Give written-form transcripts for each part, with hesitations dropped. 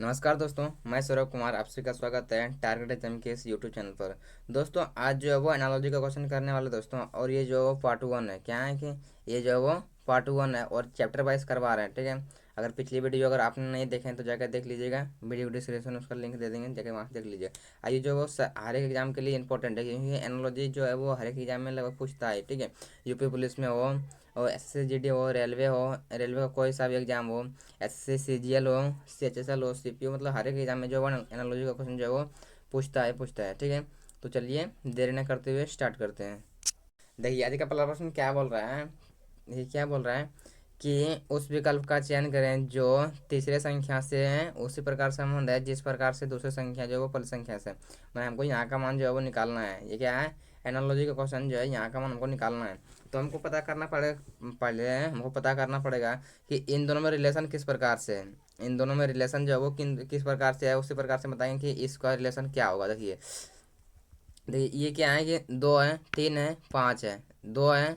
नमस्कार दोस्तों, मैं सौरभ कुमार। आप सभी का स्वागत है टारगेट एग्जाम के इस यूट्यूब चैनल पर। दोस्तों, आज जो है वो एनालॉजी का क्वेश्चन करने वाले दोस्तों, और ये जो पार्ट वन है, क्या है कि ये जो है वो पार्ट वन है और चैप्टर वाइज करवा रहे हैं। ठीक है, अगर पिछली वीडियो अगर आपने नहीं देखे तो जाकर देख लीजिएगा, वीडियो डिस्क्रिप्शन में उसका लिंक दे देंगे, जाकर वहाँ से देख लीजिए। आइए, जो वो हर एक एग्जाम के लिए इंपॉर्टेंट है, क्योंकि एनालॉजी जो है वो हर एक एग्जाम में लगभग पूछता है। ठीक है, यूपी पुलिस में हो और SSGD हो, रेलवे हो, रेलवे का कोई सा भी एग्जाम हो, SSCGL हो, CHSL हो, CPO, मतलब हर एक एग्जाम में जो है एनालॉजी का क्वेश्चन जो है वो पूछता है। ठीक है, तो चलिए देरी न करते हुए स्टार्ट करते हैं। देखिए, आज का पहला प्रश्न क्या बोल रहा है। देखिए, क्या बोल रहा है कि उस विकल्प का चयन करें जो तीसरे संख्या से उसी प्रकार संबंध है जिस प्रकार से दूसरी संख्या जो है वो पहली संख्या से। मैं हमको यहाँ का मान जो है वो निकालना है। ये क्या है, एनालॉजी का क्वेश्चन जो है, यहाँ का मान हमको निकालना है। तो हमको पता करना पड़ेगा, पहले हमको पता करना पड़ेगा कि इन दोनों में रिलेशन किस प्रकार से है। इन दोनों में रिलेशन जो है वो किस प्रकार से है, उसी प्रकार से बताएंगे कि इसका रिलेशन क्या होगा। देखिए देखिए, ये क्या है कि दो है, तीन है, पाँच है। दो है,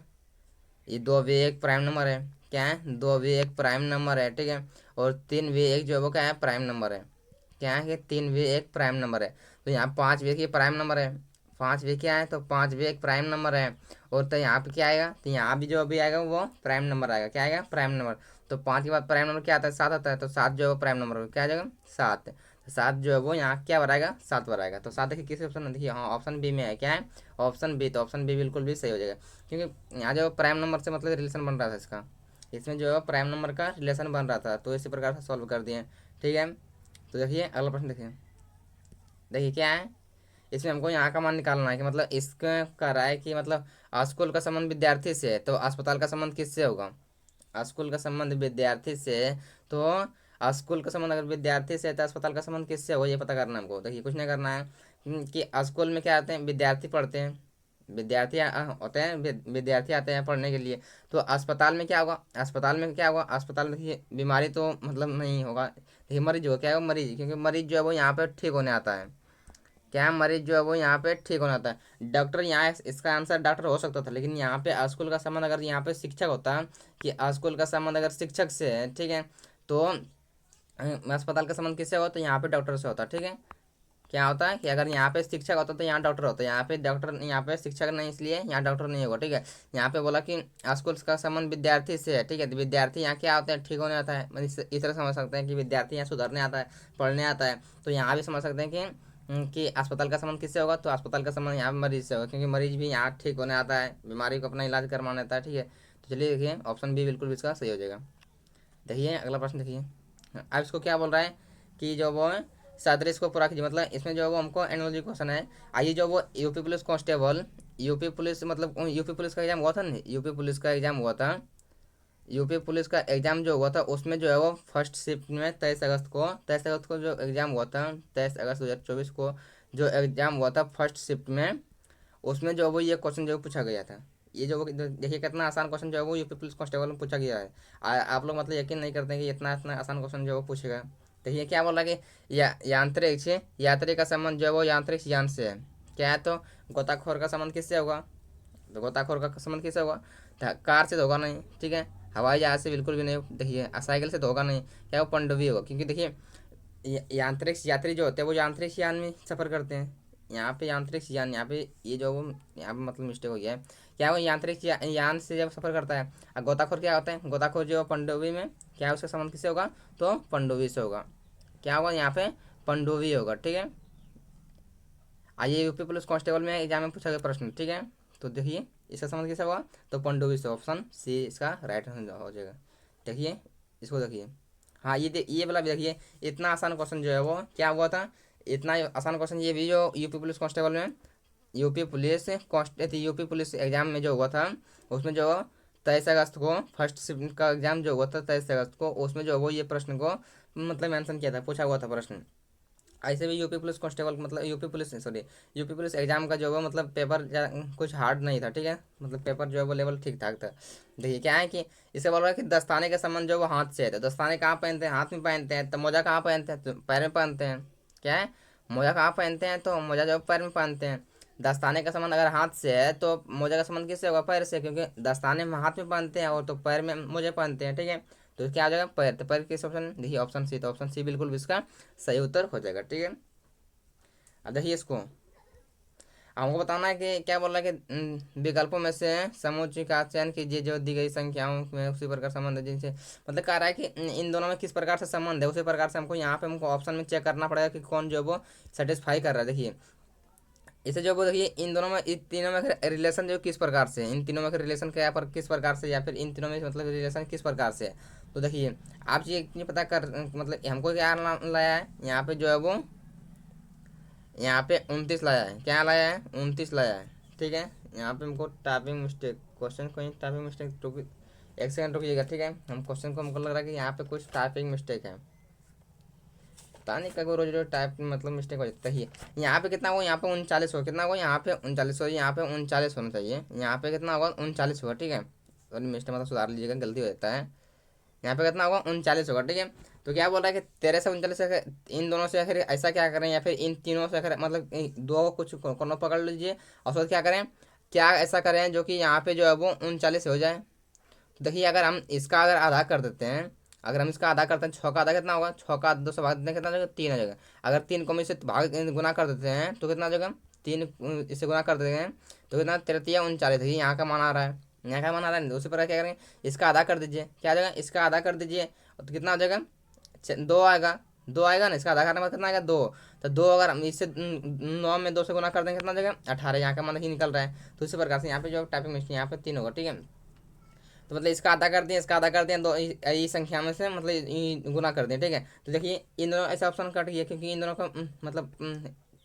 ये दो भी एक प्राइम नंबर है। क्या है, दो भी एक प्राइम नंबर है। ठीक है, और तीन भी एक जो है वो क्या है, प्राइम नंबर है। क्या है कि तीन भी एक प्राइम नंबर है। तो यहाँ पाँच भी एक प्राइम नंबर है। पाँच भी क्या है, तो पाँच भी एक प्राइम नंबर है। और तो यहाँ पे क्या आएगा, तो यहाँ भी जो भी आएगा वो प्राइम नंबर आएगा। क्या आएगा, प्राइम नंबर। तो पाँच के बाद प्राइम नंबर क्या आता है, सात आता है। तो सात जो है वो प्राइम नंबर क्या आ जाएगा, सात। तो सात जो है वो यहाँ क्या बनाएगा, सात बनाएगा। तो सात देखिए किस ऑप्शन में, देखिए हाँ ऑप्शन बी में है। क्या है, ऑप्शन बी। तो ऑप्शन बी बिल्कुल भी सही हो जाएगा, क्योंकि यहाँ जो प्राइम नंबर से मतलब रिलेशन बन रहा था इसका, इसमें जो है प्राइम नंबर का रिलेशन बन रहा था, तो इसी प्रकार से सॉल्व कर दिए। ठीक है, तो देखिए अगला प्रश्न देखिए। देखिए क्या है, इसमें हमको यहाँ का मान निकालना है कि मतलब इसका कह रहा है कि मतलब स्कूल का संबंध विद्यार्थी से है तो अस्पताल का संबंध किससे होगा। स्कूल का संबंध विद्यार्थी से है, तो स्कूल का संबंध अगर विद्यार्थी से है तो अस्पताल का संबंध किससे होगा, ये पता करना है हमको। देखिए कुछ नहीं करना है कि स्कूल में क्या आते हैं, विद्यार्थी पढ़ते हैं। विद्यार्थी होते हैं, विद्यार्थी आते हैं पढ़ने के लिए। तो अस्पताल में क्या होगा, अस्पताल में क्या होगा, अस्पताल में देखिए बीमारी तो मतलब नहीं होगा। देखिए मरीज होगा, क्या होगा, मरीज, क्योंकि मरीज जो है वो यहाँ पे ठीक होने आता है। क्या है, मरीज जो है वो यहाँ पे ठीक होना था। डॉक्टर यहाँ इसका आंसर डॉक्टर हो सकता था, लेकिन यहाँ पे स्कूल का संबंध अगर यहाँ पे शिक्षक होता कि स्कूल का संबंध अगर शिक्षक से है, ठीक है, तो अस्पताल का संबंध किससे होता, तो यहाँ पे डॉक्टर से होता। ठीक है, क्या होता है कि अगर यहाँ पे शिक्षक होता तो यहाँ डॉक्टर होता, यहाँ पे डॉक्टर, यहाँ पे शिक्षक नहीं, इसलिए यहाँ डॉक्टर नहीं होगा। ठीक है, यहाँ पे बोला कि स्कूल का संबंध विद्यार्थी से है। ठीक है, तो विद्यार्थी यहाँ क्या होते हैं, ठीक होने आता है। मतलब इस तरह समझ सकते हैं कि विद्यार्थी यहाँ सुधरने आता है, पढ़ने आता है। तो यहाँ भी समझ सकते हैं कि कि अस्पताल का संबंध किससे होगा, तो अस्पताल का संबंध यहाँ मरीज से होगा, क्योंकि मरीज भी यहाँ ठीक होने आता है, बीमारी को अपना इलाज करवाने आता है। ठीक है, तो चलिए देखिए ऑप्शन बी बिल्कुल भी इसका सही हो जाएगा। देखिए अगला प्रश्न देखिए। अब इसको क्या बोल रहा है कि जो वो सदृश को पूरा कीजिए, मतलब इसमें जो है वो हमको एनोलॉजी क्वेश्चन है। आइए, जो वो UP police constable, UP police मतलब यूपी पुलिस का एग्जाम हुआ था ना, यूपी पुलिस का एग्जाम हुआ था। यूपी पुलिस का एग्जाम जो हुआ था उसमें जो है वो फर्स्ट शिफ्ट में 23 अगस्त को जो एग्जाम हुआ था, 23 अगस्त 2024 को जो एग्जाम हुआ था फर्स्ट शिफ्ट में, उसमें जो वो ये क्वेश्चन जो पूछा गया था। ये जो देखिए कितना आसान क्वेश्चन जो है वो यूपी पुलिस कांस्टेबल में पूछा गया है। आप लोग मतलब यकीन नहीं करते हैं कि इतना इतना आसान क्वेश्चन जो है वो पूछेगा। देखिए क्या बोल रहा है कि यांत्रिक से यात्री का संबंध जो है वो यांत्रिक यान से है। क्या है, तो गोताखोर का संबंध किससे होगा, तो गोताखोर का संबंध किससे होगा, तो कार से तो होगा नहीं। ठीक है, हवाई जहाज से बिल्कुल भी नहीं। देखिए साइकिल से तो होगा नहीं। क्या वो पनडुब्बी होगा, क्योंकि देखिए यांत्रिक यात्री जो होते हैं वो यांत्रिक यान में सफ़र करते हैं। यहाँ पे यांत्रिक यान, यहाँ पे ये जो वो यहाँ पे मतलब मिस्टेक हो गया है। क्या वो यांत्रिक यान से जब सफ़र करता है। और गोताखोर क्या होता है, गोताखोर जो पनडुब्बी में, क्या है उसका संबंध किससे होगा, तो पनडुब्बी से होगा। क्या होगा यहाँ पे, पनडुब्बी होगा। ठीक है, आइए यूपी पुलिस कांस्टेबल में एग्जाम में पूछा गया प्रश्न। ठीक है, तो देखिए इसका संबंध किससे होगा, तो पनडुब्बी से। ऑप्शन सी इसका राइट हो जाएगा। देखिए इसको देखिए, हाँ ये वाला भी देखिए। इतना आसान क्वेश्चन जो है वो क्या हुआ था, इतना आसान क्वेश्चन ये भी जो यूपी पुलिस कांस्टेबल में, यूपी पुलिस एग्जाम में जो हुआ था, उसमें जो 23 अगस्त को फर्स्ट शिफ्ट का एग्जाम जो हुआ था 23 अगस्त को, उसमें जो वो ये प्रश्न को मतलब मेंशन किया था, पूछा हुआ था प्रश्न। ऐसे भी यूपी पुलिस कांस्टेबल मतलब यूपी पुलिस एग्जाम का जो है मतलब पेपर कुछ हार्ड नहीं था। ठीक है, मतलब पेपर जो है वो लेवल ठीक ठाक था। देखिए क्या है कि इसे बोल रहा है कि दस्ताने का संबंध जो है वो हाथ से है। तो दस्ताने कहाँ पहनते हैं, हाथ में पहनते हैं। तो मोजा कहाँ पहनते हैं, तो पैर में पहनते हैं। क्या है, मोजा कहाँ पहनते हैं, तो मोजा जो है पैर में पहनते हैं। दस्ताने का संबंध अगर हाथ से है तो मोजा का संबंध किससे होगा, पैर से, क्योंकि दस्ताने में हाथ में पहनते हैं और तो पैर में मोजे पहनते हैं। ठीक है, तो क्या आ जाएगा पैर, तो पैर किस ऑप्शन, देखिए ऑप्शन सी, तो ऑप्शन सी बिल्कुल भी इसका सही उत्तर हो जाएगा। ठीक है, अब देखिए इसको हमको बताना है कि क्या बोल रहा है कि विकल्पों में से समुच्चय का चयन कीजिए जो दी गई संख्याओं में उसी प्रकार संबंध है जिनसे, मतलब कह रहा है कि इन दोनों में किस प्रकार से संबंध है, उसी प्रकार से हमको यहाँ पे हमको ऑप्शन में चेक करना पड़ेगा कि कौन जो है वो सेटिस्फाई कर रहा है। देखिए इसे जो वो देखिए इन दोनों में, इन तीनों में रिलेशन जो किस प्रकार से, इन तीनों में रिलेशन क्या पर किस प्रकार से, या फिर इन तीनों में मतलब रिलेशन किस प्रकार से है। तो देखिए आप ये पता कर, मतलब हमको क्या लाया है यहाँ पे जो है वो, यहाँ पे 29 लाया है, क्या लाया है 29 लाया है। ठीक है, यहाँ पे हमको टाइपिंग मिस्टेक, क्वेश्चन को टाइपिंग मिस्टेक, रुक एक सेकंड रुकिएगा। ठीक है, हम क्वेश्चन को हमको लग रहा है कि यहाँ पे कुछ टाइपिंग मिस्टेक है, पता नहीं क्या रोज रोज टाइप मतलब मिस्टेक हो जाता है। यहाँ पे कितना होगा, यहाँ पे 39 हो, कितना होगा यहाँ पे 39 हो, यहाँ पे 39 होना चाहिए, यहाँ पे कितना होगा 39 होगा। ठीक है, और मिस्टेक मतलब सुधार लीजिएगा, गलती हो जाता है। यहाँ पे कितना होगा 39 होगा। ठीक है, तो क्या बोल रहा है कि 13 से 39 से इन दोनों से आखिर ऐसा क्या करें, या फिर इन तीनों से आखिर मतलब दो कुछ कोनो पकड़ लीजिए और उसके बाद क्या करें, क्या ऐसा करें जो कि यहाँ पे जो है वो 39 हो जाए। तो देखिए अगर हम इसका अगर आधा कर देते हैं, अगर हम इसका आधा करते हैं, 6 का आधा कितना होगा, 6 का 2 से भाग देते हैं कितना हो जाएगा 3 हो जाएगा। अगर 3 को हम इससे भाग गुना कर देते हैं तो कितना हो जाएगा, 3 इससे गुना कर देते हैं तो कितना 33 39, देखिए यहाँ का मान आ रहा है, यहाँ का मान आ रहा है। दूसरी प्रकार क्या करेंगे, इसका आधा कर दीजिए, क्या आ जाएगा इसका आधा कर दीजिए तो कितना हो जाएगा 2 आएगा, 2 आएगा ना, इसका आधा करने के बाद कितना आएगा 2। तो 2 अगर हम इससे 9 में 2 से गुना कर देंगे कितना हो जाएगा 18, यहाँ का मान ही निकल रहा है। तो इसी प्रकार से यहाँ पे जो टाइपिंग मिस्टेक यहाँ पे 3 होगा। ठीक है, तो मतलब इसका आधा कर दिए, इसका आधा कर दिया, दो ये संख्या में से मतलब गुना कर दिए। ठीक है, तो देखिए इन दोनों ऐसा ऑप्शन कट गया क्योंकि इन दोनों का मतलब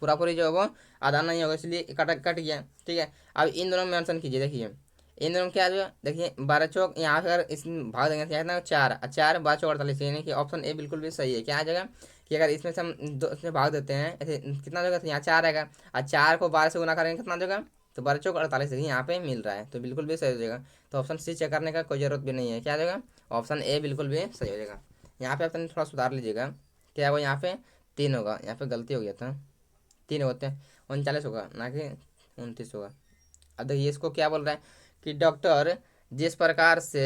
पूरा पूरी जो है वो आधा नहीं होगा, इसलिए कट गया। ठीक है, अब इन दोनों में मेंशन कीजिए, देखिए इन दोनों क्या जो देखिए 12 चौक, यहाँ पे अगर इस भाग देंगे तो कितना 4 4 12 चौक 48, यानी कि ऑप्शन ए बिल्कुल भी सही है। क्या आ जाएगा कि अगर इसमें से हम दो से भाग देते हैं ऐसे कितना हो जाएगा, तो यहाँ 4 आएगा और 4 को 12 से गुना करेंगे कितना हो जाएगा, तो 12 चौक 48 देखिए यहाँ पे मिल रहा है, तो बिल्कुल भी सही हो जाएगा। तो ऑप्शन सी चेक करने का कोई ज़रूरत भी नहीं है, क्या आ जाएगा ऑप्शन ए बिल्कुल भी सही हो जाएगा। यहाँ पे अपने थोड़ा सुधार लीजिएगा, क्या होगा यहाँ पे 3 होगा, यहाँ पे गलती हो गया था, 3 होते हैं 39 होगा ना कि 29 होगा। अब देखिए इसको क्या बोल रहा है कि डॉक्टर जिस प्रकार से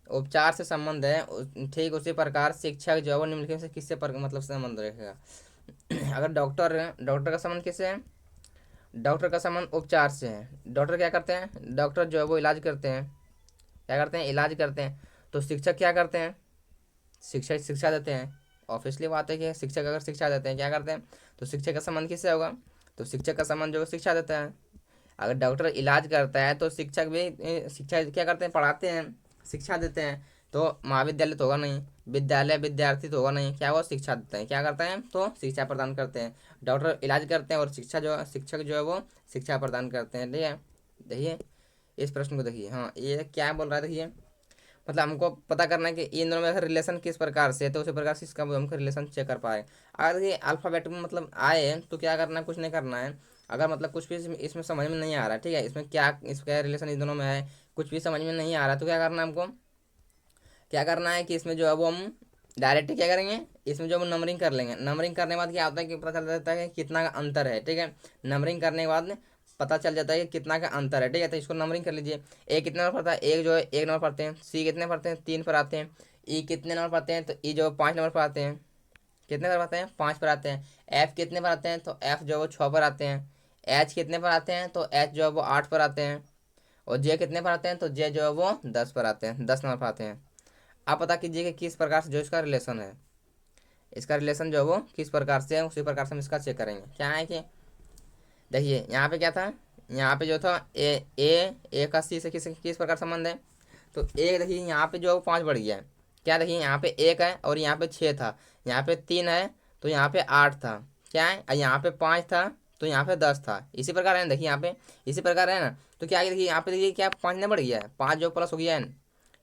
उपचार से संबंध है ठीक उसी प्रकार शिक्षक जो है वो निम्नलिखित से किससे मतलब संबंध रखेगा। अगर डॉक्टर का संबंध किससे है, डॉक्टर का संबंध उपचार से है। डॉक्टर क्या करते हैं, डॉक्टर जो है वो इलाज करते हैं, क्या करते हैं इलाज करते हैं। तो शिक्षक क्या करते हैं, शिक्षक शिक्षा देते हैं। ऑब्वियसली बात है कि शिक्षक अगर शिक्षा देते हैं क्या करते हैं, तो शिक्षक का संबंध किससे होगा, तो शिक्षक का संबंध जो शिक्षा देता है। अगर डॉक्टर इलाज करता है तो शिक्षक भी शिक्षा क्या करते हैं पढ़ाते हैं, शिक्षा देते हैं। तो महाविद्यालय तो होगा नहीं, विद्यालय विद्यार्थी तो होगा नहीं, क्या वो शिक्षा देते हैं, क्या करते हैं तो शिक्षा प्रदान करते हैं। डॉक्टर इलाज करते हैं और शिक्षक जो है वो शिक्षा प्रदान करते हैं। ठीक है, देखिए इस प्रश्न को देखिए, हाँ ये क्या बोल रहा है देखिए, मतलब हमको पता करना है कि इन दोनों में रिलेशन किस प्रकार से है, तो उसी प्रकार से इसका हमको रिलेशन चेक कर पाए। अगर ये अल्फ़ाबेट में मतलब आए तो क्या करना है, कुछ नहीं करना है। अगर मतलब कुछ भी इसमें समझ में नहीं आ रहा है, ठीक है, इसमें क्या इसका रिलेशन इन दोनों में है, कुछ भी समझ में नहीं आ रहा तो क्या करना है हमको, क्या करना है कि इसमें जो है वो हम डायरेक्ट क्या करेंगे, इसमें जो हम नंबरिंग कर लेंगे। नंबरिंग करने के बाद क्या होता है कि पता चल जाता है कि कितना का अंतर है। ठीक है, नंबरिंग करने के बाद पता चल जाता है कि कितना का अंतर है। ठीक है, तो इसको नंबरिंग कर लीजिए। ए कितने नंबर पड़ता है, एक जो है 1 नंबर पढ़ते हैं, सी कितने पढ़ते हैं 3 पर आते हैं, ई कितने नंबर पढ़ते हैं, तो ई जो 5 नंबर पर आते हैं, कितने पर आते हैं 5 पर आते हैं। एफ कितने पर आते हैं, तो एफ जो है वो 6 पर आते हैं। एच कितने पर आते हैं, तो एच जो है वो 8 पर आते हैं। और जे कितने पर आते हैं, तो जे जो है वो 10 पर आते हैं, 10 नंबर पर आते हैं। आप पता कीजिए कि किस प्रकार से जो इसका रिलेशन है, इसका रिलेशन जो है वो किस प्रकार से है, उसी प्रकार से हम इसका चेक करेंगे। क्या है कि देखिए यहाँ पे क्या था, यहाँ पे जो था ए का सी से किस प्रकार संबंध है, तो ए देखिए यहाँ पे जो 5 बढ़ गया है। क्या देखिए यहाँ पे 1 है और यहाँ पे 6 था, यहाँ पे 3 है तो यहाँ पे 8 था, क्या है और यहाँ पे 5 था तो यहाँ पे 10 था। इसी प्रकार है ना, देखिए यहाँ पे इसी प्रकार है ना। तो क्या देखिए यहाँ पे देखिए क्या 5 नहीं बढ़ गया है, 5 जो प्लस हो गया है,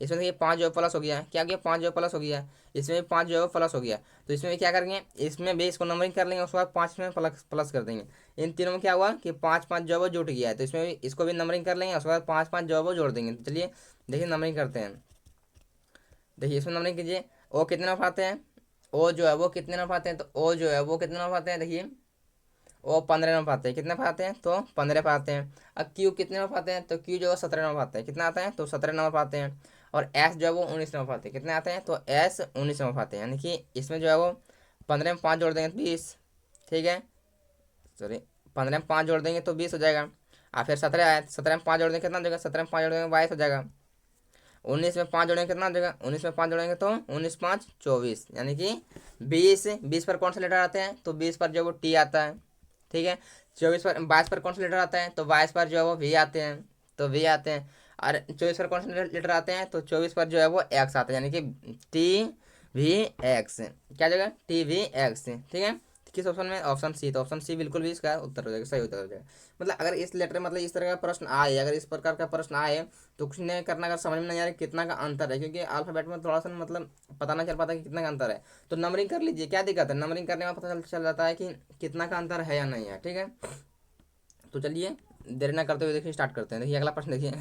इसमें देखिए 5 जो प्लस हो गया है, क्या गया 5 जो प्लस हो गया है, इसमें भी 5 जो प्लस हो गया। तो इसमें भी क्या करेंगे, इसमें भी इसको नंबरिंग कर लेंगे, उसके बाद 5 में प्लस प्लस कर देंगे। इन तीनों में क्या हुआ कि 5 5 जो है वो जुट गया है, तो इसमें भी इसको भी नंबरिंग कर लेंगे, उसके बाद 5 5 जो है वो जोड़ देंगे। तो चलिए देखिए नंबरिंग करते हैं। देखिए इसमें नंबरिंग कीजिए, ओ कितने नंबर पाते हैं, ओ जो है वो कितने नंबर पाते हैं, तो ओ जो है वो कितने नंबर पाते हैं, देखिए वो 15 नंबर पाते हैं। कितने पाते हैं, तो 15 पाते हैं। अब क्यू कितने नंबर पाते हैं, तो क्यू जो है 17 नंबर पाते हैं। कितना आता है, तो 17 नंबर पाते हैं। और एस जो है वो 19 नंबर पर आते हैं। कितने आते हैं? तो एस 19 नंबर पर आते हैं, यानी कि इसमें जो है वो 15 में 5 जोड़ देंगे तो 20, ठीक है, सॉरी 15 में 5 जोड़ देंगे तो 20 हो जाएगा। और फिर 17 आया, 17 में 5 जोड़ देंगे कितना हो जाएगा? 17 में 5 जोड़ देंगे 22 हो जाएगा। 19 में 5 जोड़ेंगे कितना हो जाएगा? 19 में 5 जोड़ेंगे तो 19 5 24, यानी कि 20 पर कौन सा लेटर आते हैं? तो 20 पर जो वो टी आता है, ठीक है। 22 पर कौन सा लेटर आता है? तो 22 पर जो है वो वी आते हैं, तो वी आते हैं। और 24 पर कौन सा लेटर आते हैं? तो 24 पर जो है वो एक्स आते हैं, यानी कि टी वी एक्स, क्या जगह? टी वी एक्स, ठीक है। किस ऑप्शन में? Option C. तो ऑप्शन सी बिल्कुल भी इसका उत्तर हो जाएगा, सही उत्तर हो जाएगा। मतलब अगर इस लेटर मतलब इस तरह का प्रश्न आए, अगर इस प्रकार का प्रश्न आए तो कुछ नहीं करना, अगर समझ में नहीं आ रहा कितना का अंतर है, क्योंकि अल्फाबेट में थोड़ा सा मतलब पता नहीं चल पाता कि कितना का अंतर है, तो नंबरिंग कर लीजिए, क्या दिक्कत है? नंबरिंग करने में पता चल जाता है कि कितना का अंतर है या नहीं है, ठीक है। तो चलिए देर ना करते हुए देखिए स्टार्ट करते हैं। देखिए अगला प्रश्न देखिए।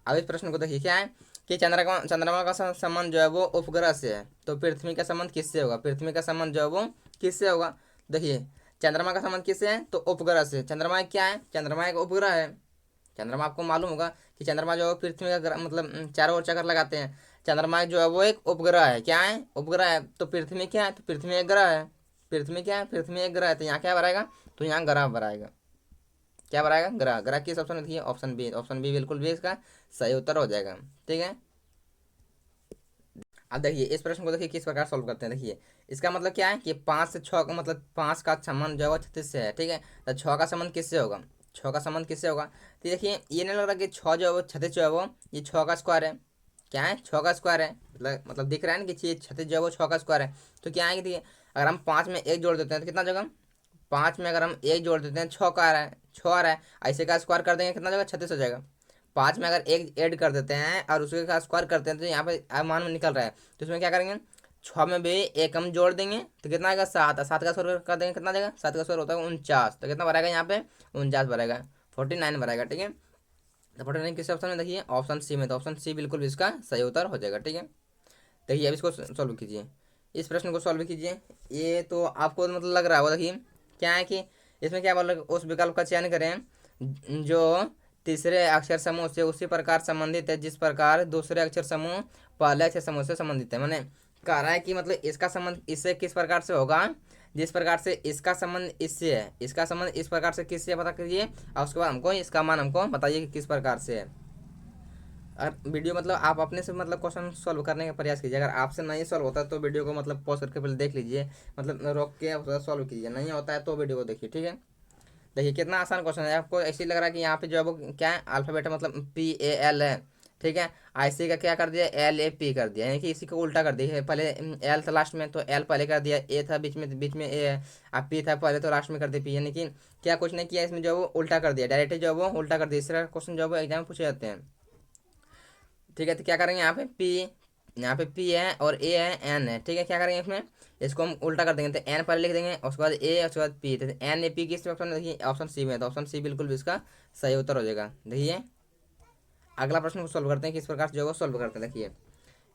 अब इस प्रश्न को देखिए, क्या है कि चंद्रमा का संबंध जो है वो उपग्रह से है, तो पृथ्वी का संबंध किससे होगा? पृथ्वी का संबंध जो है वो किससे होगा? देखिए चंद्रमा का संबंध किससे है? तो उपग्रह से। चंद्रमा क्या है? चंद्रमा एक उपग्रह है। चंद्रमा आपको मालूम होगा कि चंद्रमा जो है पृथ्वी का मतलब चारों ओर चक्कर लगाते हैं। चंद्रमा जो है वो एक उपग्रह है। क्या है? उपग्रह है। तो पृथ्वी क्या है? तो पृथ्वी एक ग्रह है। पृथ्वी क्या है? पृथ्वी एक ग्रह है, तो यहाँ क्या बनाएगा? तो यहाँ ग्रह बनाएगा। क्या बनाएगा? ग्रह। ग्रह किस ऑप्शन में थी? Option B. ऑप्शन बी बिल्कुल भी इसका सही उत्तर हो जाएगा, ठीक है। अब देखिए इस प्रश्न को देखिए किस प्रकार सॉल्व करते हैं। देखिए इसका मतलब क्या है कि 5 से 6 का मतलब 5 का संबंध जो है वो 36 से है, ठीक है। तो 6 का संबंध किससे होगा? 6 का संबंध किससे होगा? तो देखिए ये नहीं लग रहा कि 6 जो है वो 36 जो है वो ये 6 का स्क्वायर है। क्या है? 6 का स्क्वायर है। मतलब दिख रहा है ना कि ये 36 जो है वो 6 का स्क्वायर है। तो क्या है कि देखिए अगर हम 5 में 1 जोड़ देते हैं तो कितना जगह? 5 में अगर हम 1 जोड़ देते हैं 6 का आ रहा है, 6 आ रहा है, ऐसे का स्क्वायर कर देंगे कितना जगह? 36 हो जाएगा। 5 में अगर एक ऐड कर देते हैं और उसके साथ स्क्वायर करते हैं तो यहाँ पे मान में निकल रहा है, तो इसमें क्या करेंगे? 6 में भी एक हम जोड़ देंगे तो कितना आएगा? 7। 7 का स्क्वायर कर देंगे कितना जाएगा? 7 का स्क्वायर होता है 49, तो कितना भराएगा यहाँ पे? 49 भराएगा, 49 भराएगा, ठीक है। तो 49 किस ऑप्शन में? देखिए ऑप्शन सी में। तो ऑप्शन सी बिल्कुल इसका सही उत्तर हो जाएगा, ठीक है। देखिए अब इसको सॉल्व कीजिए, इस प्रश्न को सॉल्व कीजिए। ये तो आपको मतलब लग रहा होगा, देखिए क्या है कि इसमें क्या बोल रहे? उस विकल्प का चयन करें जो तीसरे अक्षर समूह से उसी प्रकार संबंधित है जिस प्रकार दूसरे अक्षर समूह पहले अक्षर समूह से संबंधित है। मैंने कह रहा है कि मतलब इसका संबंध इससे किस प्रकार से होगा जिस प्रकार से इसका संबंध इससे है, इसका संबंध इस प्रकार से किससे पता कीजिए, और उसके बाद हमको इसका मान हमको बताइए कि किस प्रकार से है। और वीडियो मतलब आप अपने से मतलब क्वेश्चन सॉल्व करने का प्रयास कीजिए। अगर आपसे नहीं सॉल्व होता है तो वीडियो को मतलब पॉज करके पहले देख लीजिए, मतलब रोक के सॉल्व कीजिए, नहीं होता है तो वीडियो को देखिए, ठीक है। देखिए कितना आसान क्वेश्चन है। आपको ऐसे ही लग रहा है कि यहाँ पे जो है वो क्या है? अल्फाबेट मतलब PAL है, ठीक है। IC का क्या कर दिया? LAP कर दिया, यानी कि इसी को उल्टा कर दिया है। पहले एल था लास्ट में तो एल पहले कर दिया, ए था बीच में ए है, अब पी था पहले तो लास्ट में कर दिया पी, यानी कि क्या कुछ नहीं किया इसमें, जो है वो उल्टा कर दिया, डायरेक्ट जो है वो उल्टा कर दिया। इस तरह क्वेश्चन जो है वो एग्जाम में पूछे जाते हैं, ठीक है। तो क्या करेंगे यहाँ पे पी, यहाँ पे पी है और ए है एन है, ठीक है। क्या करेंगे इसमें? इसको हम उल्टा कर देंगे, तो एन पहले लिख देंगे उसके बाद ए उसके बाद पी, तो एन ए पी किस ऑप्शन में? देखिए ऑप्शन सी में। तो ऑप्शन सी बिल्कुल भी इसका सही उत्तर हो जाएगा। देखिए अगला प्रश्न को सोल्व करते हैं, किस प्रकार से जो है वो सोल्व करते हैं। देखिए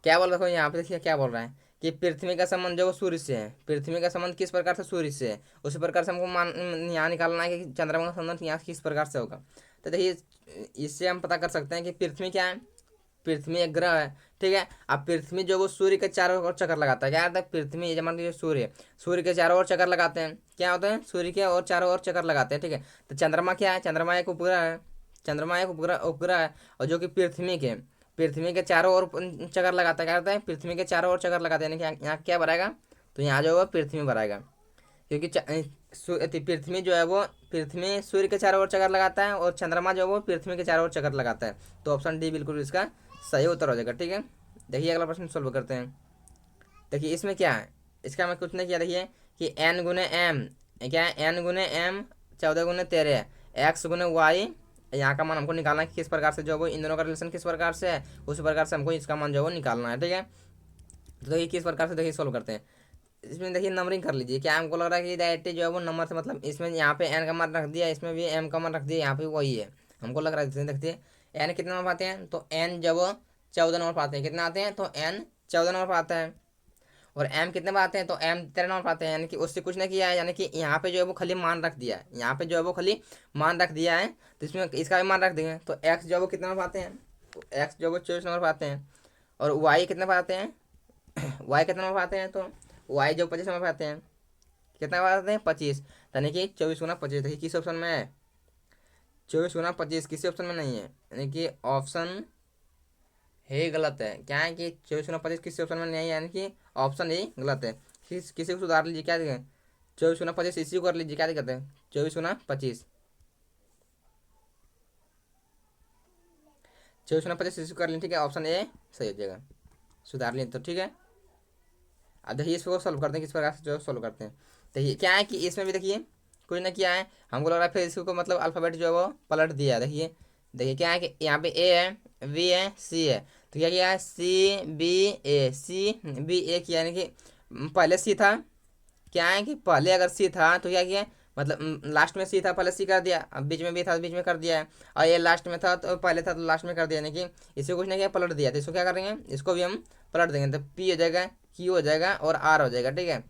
क्या बोल रहा है यहाँ पे, देखिए क्या बोल रहा है कि पृथ्वी का संबंध जो वो सूर्य से है। पृथ्वी का संबंध किस प्रकार से? सूर्य से है। उसी प्रकार से हमको मान यहाँ निकालना है कि चंद्रमा का संबंध यहाँ किस प्रकार से होगा। तो देखिए इससे हम पता कर सकते हैं कि पृथ्वी क्या है? पृथ्वी एक ग्रह है, ठीक है। अब पृथ्वी जो वो सूर्य के चारों ओर चक्कर लगाता है। क्या होता है? पृथ्वी जब मान लीजिए सूर्य, सूर्य के चारों ओर चक्कर लगाते हैं, क्या होता है? सूर्य के और चारों ओर चक्कर लगाते हैं, ठीक है। तो चंद्रमा क्या है? चंद्रमा एक उपग्रह है। चंद्रमा एक उपग्रह उपग्रह है, और जो कि पृथ्वी के चारों ओर चक्कर लगाता है। क्या होता है? पृथ्वी के चारों ओर चक्कर लगाते हैं, यानी कि यहाँ क्या बनाएगा? तो यहाँ जो है पृथ्वी बनाएगा, क्योंकि पृथ्वी जो है वो पृथ्वी सूर्य के चारों ओर चक्कर लगाता है और चंद्रमा जो है वो पृथ्वी के चारों ओर चक्कर लगाता है। तो ऑप्शन डी बिल्कुल इसका सही उत्तर हो जाएगा, ठीक है। देखिए अगला प्रश्न सॉल्व करते हैं। देखिए इसमें क्या है? इसका मैं कुछ नहीं किया। देखिए कि एन गुने एम, क्या है? एन गुने एम 14 गुने 13 एक्स गुने वाई, यहाँ का मान हमको निकालना है कि किस प्रकार से जो है वो इन दोनों का रिलेशन किस प्रकार से है, उसी प्रकार से हमको इसका मान जो है वो निकालना है, ठीक है। तो देखिए किस प्रकार से देखिए सॉल्व करते हैं। इसमें देखिए नंबरिंग कर लीजिए। क्या हमको लग रहा है कि डायरेक्ट जो है वो नंबर से मतलब इसमें यहाँ पे एन का मान रख दिया, इसमें भी एम का मान रख दिया, यहाँ पे वही है हमको लग रहा है। देखते हैं एन कितने नंबर पाते हैं, तो एन जब 14 नंबर पाते हैं, कितने आते हैं? तो एन 14 नंबर पाता है। और एम कितने बार आते हैं? तो एम 13 नंबर पाते हैं, यानी कि उससे कुछ नहीं किया है, यानी कि यहाँ पे जो है वो खाली मान रख दिया है, यहाँ पे जो है वो खाली मान रख दिया है। तो इसमें इसका भी मान रख देंगे, तो एक्स जो है वो कितने नंबर पाते हैं? एक्स जो है वो 24 नंबर पर आते हैं, और वाई कितने पर आते हैं वाई कितने नंबर पर आते हैं, तो वाई जो 25 नंबर पर आते हैं, कितने पर आते हैं 25, यानी कि 24 गुना 25। देखिए किस ऑप्शन में है, 24 गुना 25 किसी ऑप्शन में नहीं है, यानी कि ऑप्शन हे गलत है। क्या है कि 24 गुना 25 किसी ऑप्शन में नहीं है, यानी कि ऑप्शन ही गलत है। किसी को सुधार लीजिए, क्या दिखे 24 गुना 25 इसी को कर लीजिए, क्या दिक्कत है 24 गुना 25, 24 गुना 25 इसी को कर लीजिए, ठीक है, ऑप्शन ए सही हो जाएगा, सुधार लीजिए तो ठीक है। अब देखिए इसको सॉल्व करते हैं, किस प्रकार से जो सॉल्व करते हैं। देखिए क्या है कि इसमें भी देखिए कुछ ना किया है, हमको लग रहा है फिर इसको मतलब अल्फ़ाबेट जो है वो पलट दिया है। देखिए देखिए क्या है कि यहाँ पे ए है, वी है, सी है, तो क्या किया है सी बी ए, सी बी ए किया, यानी कि पहले सी था, क्या है कि पहले अगर सी था तो क्या किया, मतलब लास्ट में सी था पहले सी कर दिया, अब बीच में भी था तो बीच में कर दिया है, और ये लास्ट में था तो पहले था तो लास्ट में कर दिया, यानी कि इसे कुछ नहीं किया पलट दिया, तो इसको क्या करेंगे, इसको भी हम पलट देंगे, तो पी हो जाएगा, क्यू हो जाएगा और आर हो जाएगा, ठीक है।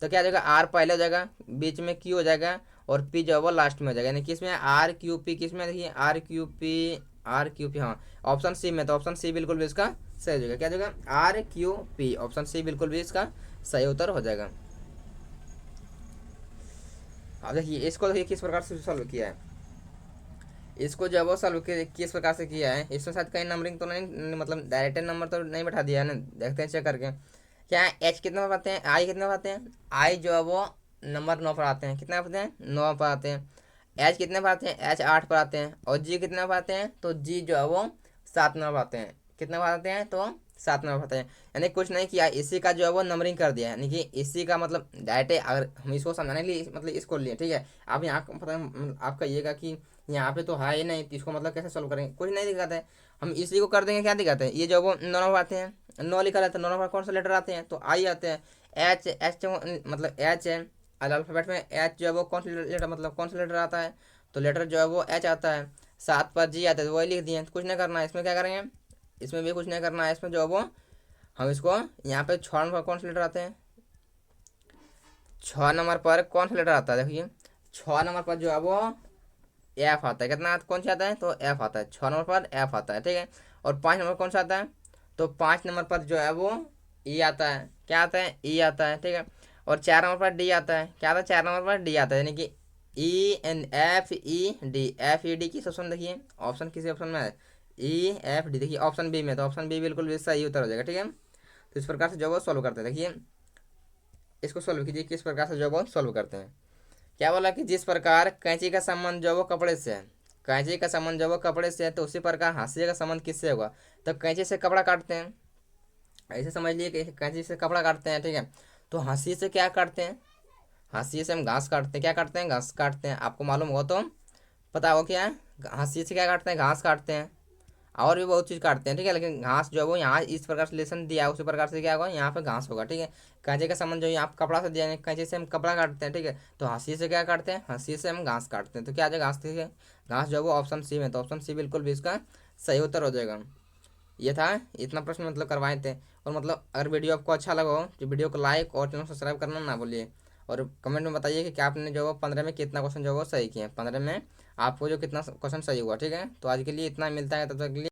तो क्या हो जाएगा, आर पहले हो जाएगा, बीच में क्यू हो जाएगा, और पी जो है वो लास्ट में हो जाएगा, यानी कि इसमें आर क्यू पी, किस में देखिए R Q P, R Q P, हाँ ऑप्शन सी में, तो ऑप्शन सी बिल्कुल भी इसका सही हो जाएगा, क्या हो जाएगा R Q P, option C बिल्कुल भी इसका सही उत्तर हो जाएगा। अब देखिए इसको देखिए किस प्रकार से सॉल्व किया है, इसको जो है वो सॉल्व किस प्रकार से किया है, इसमें शायद कहीं नंबरिंग तो नहीं, मतलब डायरेक्ट नंबर तो नहीं बैठा दिया है ना, देखते हैं चेक करके। क्या है एच कितने पर आते हैं, आई कितने पर आते हैं, आई जो है वो नंबर 9 पर आते हैं, कितने पर आते हैं 9 पर आते हैं। एच कितने पर आते हैं, एच 8 पर आते हैं, और जी कितने पर आते हैं, तो जी जो है वो 7 नंबर पर आते हैं, कितने पर आते हैं, तो 7 नंबर पर आते हैं। यानी कुछ नहीं किया, इसी का जो है वो नंबरिंग कर दिया है, यानी कि इसी का मतलब डायरेक्ट अगर हम इसको समझाने के लिए मतलब इसको लिए, ठीक है। अब यहाँ पता आप कहिएगा कि यहाँ पे तो है ही नहीं, तो इसको मतलब कैसे सोल्व करेंगे, कुछ नहीं दिक्कत है, हम इसी को कर देंगे, क्या दिक्कत है, ये जो वो 9 नंबर आते हैं, 9 लिखा रहता है, 9 नंबर कौन सा लेटर आते हैं, तो आई आते हैं, एच एच मतलब एच है, अल्फ़ाबेट में एच जो है वो कौन सा लेटर, मतलब कौन सा लेटर आता है, तो लेटर जो है वो एच आता है, 7 पर जी आता है, तो वही लिख दिए, कुछ नहीं करना है इसमें, क्या करेंगे इसमें भी कुछ नहीं करना है, इसमें जो है वो हम इसको यहाँ पे 6 नंबर कौन सा लेटर आते हैं, 6 नंबर पर कौन सा लेटर आता है, देखिए 6 नंबर पर जो है वो एफ आता है, कितना कौन सा आता है, तो एफ आता है, 6 नंबर पर एफ आता है, ठीक है। और 5 नंबर कौन सा आता है, तो 5 नंबर पर जो है वो ई आता है, क्या आता है ई आता है, ठीक है। और 4 नंबर पर डी आता है, क्या आता है 4 नंबर पर डी आता है, यानी कि E N F E D, F E D किस ऑप्शन देखिए, ऑप्शन किसी ऑप्शन में है ई एफ डी, देखिए ऑप्शन बी में, तो ऑप्शन बी बिल्कुल भी सही उत्तर हो जाएगा, ठीक है। तो इस प्रकार से जो वो सॉल्व करते हैं, देखिए इसको सॉल्व कीजिए किस प्रकार से जो वो सॉल्व करते हैं। क्या बोला कि जिस प्रकार कैंची का संबंध जो वो कपड़े से है, कैंची का संबंध जो वो कपड़े से है, तो उसी प्रकार हाशिए का संबंध किससे होगा, तो कैंची से कपड़ा काटते हैं, ऐसे समझ लिए कि कैंची से कपड़ा काटते हैं, ठीक है। तो हाशिए से क्या काटते हैं, हाशिए से हम घास काटते हैं, क्या काटते हैं घास काटते हैं, आपको मालूम हो तो पता हो क्या है, हाशिए से क्या काटते हैं घास काटते हैं, और भी बहुत चीज़ काटते हैं, ठीक है, लेकिन घास जो है वो यहाँ इस प्रकार से लेसन दिया है, उसी प्रकार से क्या होगा यहाँ पे घास होगा, ठीक है। कैंची का संबंध जो यहाँ कपड़ा से दिया है, कैंची से हम कपड़ा काटते हैं, ठीक है, तो हंसी से क्या काटते हैं, हंसी से हम घास काटते हैं, तो क्या आ जाएगा घास, ठीक है, घास जो है वो ऑप्शन सी में, तो ऑप्शन सी बिल्कुल भी इसका सही उत्तर हो जाएगा। ये था, इतना प्रश्न मतलब करवाए थे। और मतलब अगर वीडियो आपको अच्छा लगा हो तो वीडियो को लाइक और चैनल सब्सक्राइब करना ना भूलिए, और कमेंट में बताइए कि क्या आपने जो 15 में कितना क्वेश्चन जो वो सही किए, 15 में आपको जो कितना क्वेश्चन सही हुआ, ठीक है। तो आज के लिए इतना मिलता है, तब तक के लिए।